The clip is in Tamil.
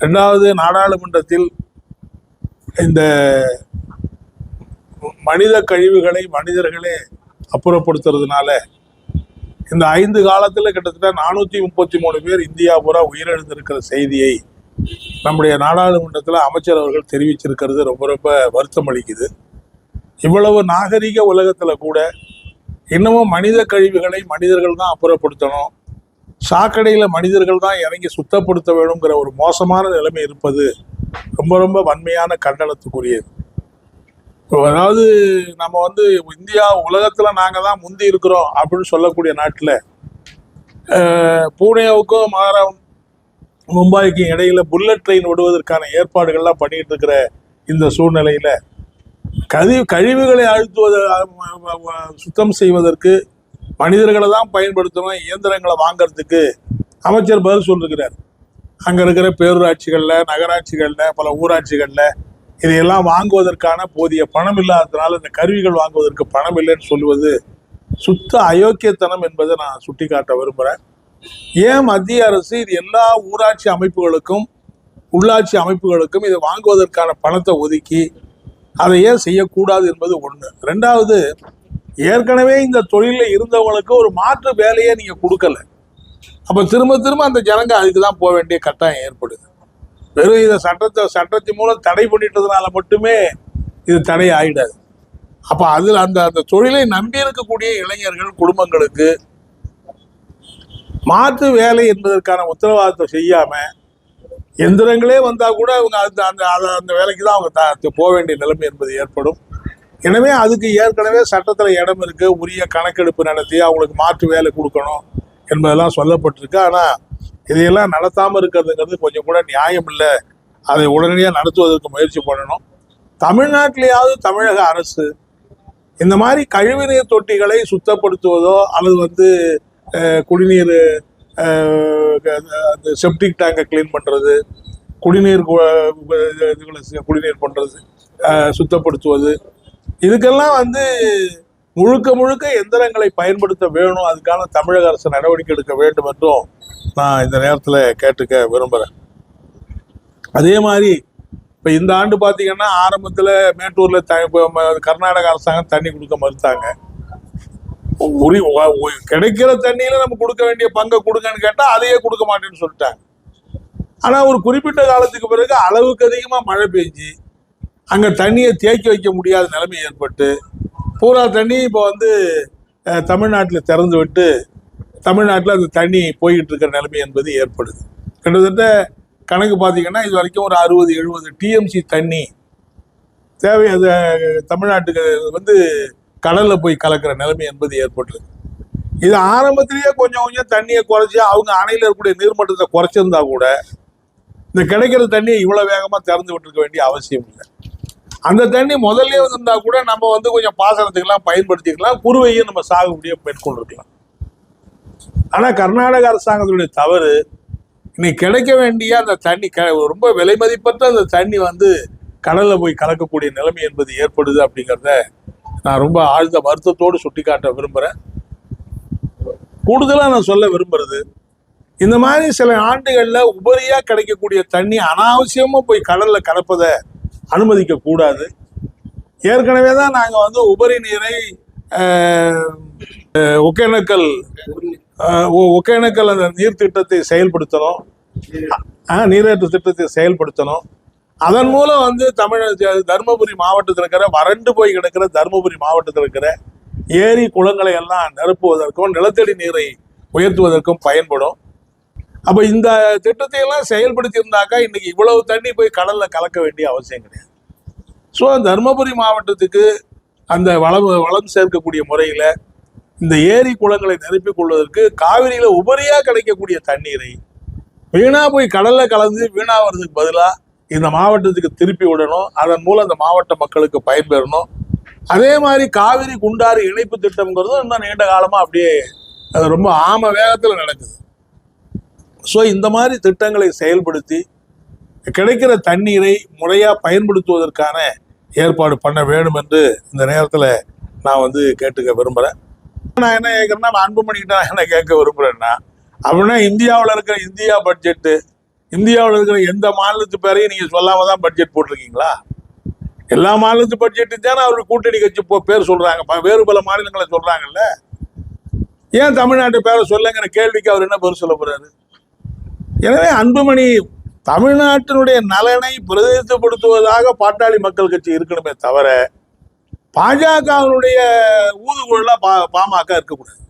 ரெண்டாவது, நாடாளுமன்றத்தில் இந்த மனித கழிவுகளை மனிதர்களே அப்புறப்படுத்துறதுனால இந்த 5 காலத்தில் கிட்டத்தட்ட 433 பேர் இந்தியா பூரா உயிரிழந்திருக்கிற செய்தியை நம்முடைய நாடாளுமன்றத்தில் அமைச்சர் அவர்கள் தெரிவிச்சிருக்கிறது ரொம்ப ரொம்ப வருத்தம் அளிக்குது. இவ்வளவு நாகரிக உலகத்தில் கூட இன்னமும் மனித கழிவுகளை மனிதர்கள் தான் அப்புறப்படுத்தணும், சாக்கடையில் மனிதர்கள் தான் இறங்கி சுத்தப்படுத்த வேணுங்கிற ஒரு மோசமான நிலைமை இருப்பது ரொம்ப ரொம்ப வன்மையான கண்டனத்துக்குரியது. அதாவது நம்ம இந்தியா உலகத்தில் நாங்கள் தான் முந்தி இருக்கிறோம் அப்படின்னு சொல்லக்கூடிய நாட்டில் பூனேவுக்கும் மும்பாய்க்கும் இடையில புல்லட் ட்ரெயின் விடுவதற்கான ஏற்பாடுகள்லாம் பண்ணிட்டு இருக்கிற இந்த சூழ்நிலையில் கழிவுகளை சுத்தம் செய்வதற்கு மனிதர்களை தான் பயன்படுத்தணும், இயந்திரங்களை வாங்கறதுக்கு அமைச்சர் பதில் சொல்லிருக்கிறார். அங்கே இருக்கிற பேரூராட்சிகளில், நகராட்சிகளில், பல ஊராட்சிகளில் இதையெல்லாம் வாங்குவதற்கான போதிய பணம் இல்லாததுனால இந்த கருவிகள் வாங்குவதற்கு பணம் இல்லைன்னு சொல்லுவது சுத்த அயோக்கியத்தனம் என்பதை நான் சுட்டிக்காட்ட விரும்புகிறேன். ஏன் மத்திய அரசு இது எல்லா ஊராட்சி அமைப்புகளுக்கும் உள்ளாட்சி அமைப்புகளுக்கும் இதை வாங்குவதற்கான பணத்தை ஒதுக்கி அதை ஏன் செய்யக்கூடாது என்பது ஒன்று. ரெண்டாவது, ஏற்கனவே இந்த தொழிலில் இருந்தவங்களுக்கு ஒரு மாற்று வேலையை நீங்கள் கொடுக்கல. அப்போ திரும்ப திரும்ப அந்த ஜனங்க அதுக்கு தான் போக வேண்டிய கட்டாயம் ஏற்படுது. வெறும் இதை சட்டத்தின் மூலம் தடை பண்ணிட்டதுனால மட்டுமே இது தடை ஆகிடாது. அப்போ அதில் அந்த தொழிலை நம்பி இருக்கக்கூடிய இளைஞர்கள் குடும்பங்களுக்கு மாற்று வேலை என்பதற்கான உத்தரவாதத்தை செய்யாமல் எந்திரங்களே வந்தால் கூட அவங்க அந்த வேலைக்கு தான் அவங்க போக வேண்டிய நிலைமை என்பது ஏற்படும். எனவே அதுக்கு ஏற்கனவே சட்டத்தில் இடம் இருக்கு, உரிய கணக்கெடுப்பு நடத்தி அவங்களுக்கு மாற்று வேலை கொடுக்கணும் என்பதெல்லாம் சொல்லப்பட்டிருக்கு. ஆனால் இதையெல்லாம் நடத்தாமல் இருக்கிறதுங்கிறது கொஞ்சம் கூட நியாயம் இல்லை. அதை உடனடியாக நடத்துவதற்கு முயற்சி பண்ணணும். தமிழ்நாட்டிலேயாவது தமிழக அரசு இந்த மாதிரி கழிவுநீர் தொட்டிகளை சுத்தப்படுத்துவதோ அல்லது குடிநீர் செப்டிக் டேங்கை கிளீன் பண்ணுறது, குடிநீர் பண்ணுறது, சுத்தப்படுத்துவது, இதுக்கெல்லாம் முழுக்க முழுக்க எந்திரங்களை பயன்படுத்த வேணும். அதுக்கான தமிழக அரசு நடவடிக்கை எடுக்க வேண்டும் என்றும் நான் இந்த நேரத்தில் கேட்டுக்க விரும்புகிறேன். அதே மாதிரி இப்போ இந்த ஆண்டு பார்த்தீங்கன்னா ஆரம்பத்தில் மேட்டூரில் கர்நாடக அரசாங்கம் தண்ணி கொடுக்க மறுத்தாங்க. கிடைக்கிற தண்ணியில நம்ம கொடுக்க வேண்டிய பங்கை கொடுங்கன்னு கேட்டால் அதையே கொடுக்க மாட்டேன்னு சொல்லிட்டாங்க. ஆனால் ஒரு குறிப்பிட்ட காலத்துக்கு பிறகு அளவுக்கு அதிகமாக மழை பெஞ்சு அங்கே தண்ணியை தேக்கி வைக்க முடியாத நிலைமை ஏற்பட்டு பூரா தண்ணி இப்போ தமிழ்நாட்டில் திறந்து விட்டு தமிழ்நாட்டில் அந்த தண்ணி போய்கிட்டு இருக்கிற நிலைமை என்பது ஏற்படுது. கிட்டத்தட்ட கணக்கு பார்த்தீங்கன்னா இது வரைக்கும் ஒரு 60-70 டிஎம்சி தண்ணி தேவை அது தமிழ்நாட்டுக்கு கடலில் போய் கலக்கிற நிலைமை என்பது ஏற்பட்டுருக்கு. இது ஆரம்பத்திலேயே கொஞ்சம் கொஞ்சம் தண்ணியை குறைச்சி அவங்க அணையில் இருக்கக்கூடிய நீர்மட்டத்தை குறைச்சிருந்தா கூட இந்த கிடைக்கிற தண்ணியை இவ்வளோ வேகமாக திறந்து விட்டுருக்க வேண்டிய அவசியம் இல்லை. அந்த தண்ணி முதல்ல இருந்தா கூட நம்ம கொஞ்சம் பாசனத்துக்கெல்லாம் பயன்படுத்திக்கலாம், குறுவையும் நம்ம சாகுபடியை மேற்கொண்டிருக்கலாம். ஆனால் கர்நாடக அரசாங்கத்துடைய தவறு, இன்னைக்கு கிடைக்க வேண்டிய அந்த தண்ணி ரொம்ப விலை மதிப்பற்ற அந்த தண்ணி கடலில் போய் கலக்கக்கூடிய நிலைமை என்பது ஏற்படுது. அப்படிங்கிறத நான் ரொம்ப ஆழ்ந்த வருத்தத்தோடு சுட்டி காட்ட விரும்புகிறேன். கூடுதலாக நான் சொல்ல விரும்புறது, இந்த மாதிரி சில ஆண்டுகளில் உபரியாக கிடைக்கக்கூடிய தண்ணி அனாவசியமாக போய் கடலில் கலப்பதை அனுமதிக்க கூடாது. ஏற்கனவே தான் நாங்கள் உபரி நீரை ஒகேனக்கல் அந்த நீர் திட்டத்தை செயல்படுத்தணும், நீரேற்று திட்டத்தை செயல்படுத்தணும். அதன் மூலம் தருமபுரி மாவட்டத்தில் இருக்கிற வறண்டு போய் கிடக்கிற தருமபுரி மாவட்டத்தில் இருக்கிற ஏரி குளங்களை எல்லாம் நிரப்புவதற்கும் நிலத்தடி நீரை உயர்த்துவதற்கும் பயன்படும். அப்போ இந்த திட்டத்தை எல்லாம் செயல்படுத்தி இருந்தாக்கா இன்னைக்கு இவ்வளவு தண்ணி போய் கடலில் கலக்க வேண்டிய அவசியம் கிடையாது. ஸோ தருமபுரி மாவட்டத்துக்கு அந்த வளம் சேர்க்கக்கூடிய முறையில் இந்த ஏரி குளங்களை நிரப்பிக் கொள்வதற்கு காவிரியில் உபரியாக கிடைக்கக்கூடிய தண்ணீரை வீணா போய் கடலில் கலந்து வீணாகிறதுக்கு பதிலாக இந்த மாவட்டத்துக்கு திருப்பி விடணும். அதன் மூலம் அந்த மாவட்ட மக்களுக்கு பயன்பெறணும். அதே மாதிரி காவிரி குண்டாறு இணைப்பு திட்டம்ங்கிறதும் இன்னும் நீண்ட காலமாக அப்படியே அது ரொம்ப ஆம வேகத்தில் நடக்குது. ஸோ இந்த மாதிரி திட்டங்களை செயல்படுத்தி கிடைக்கிற தண்ணீரை முறையாக பயன்படுத்துவதற்கான ஏற்பாடு பண்ண வேண்டும் என்று இந்த நேரத்தில் நான் கேட்டுக்க விரும்புகிறேன். நான் என்ன கேட்குறேன்னா, நான் அன்புமணிக்கிட்ட என்ன கேட்க விரும்புகிறேன்னா, அப்படின்னா இந்தியாவில் இருக்கிற இந்தியா பட்ஜெட்டு இந்தியாவில் இருக்கிற எந்த மாநிலத்து பேரையும் நீங்க சொல்லாம தான் பட்ஜெட் போட்டிருக்கீங்களா? எல்லா மாநிலத்து பட்ஜெட்டு தானே அவரு கூட்டணி கட்சி பேர் சொல்றாங்க, வேறு பல மாநிலங்களை சொல்றாங்கல்ல. ஏன் தமிழ்நாட்டு பேரை சொல்லுங்கிற கேள்விக்கு அவர் என்ன பதில் சொல்ல போறாரு? எனவே அன்புமணி தமிழ்நாட்டினுடைய நலனை பிரதிநிதித்துவதாக பாட்டாளி மக்கள் கட்சி இருக்கணுமே தவிர பாஜகவினுடைய ஊதுகுழலா பாமக இருக்கக்கூடாது.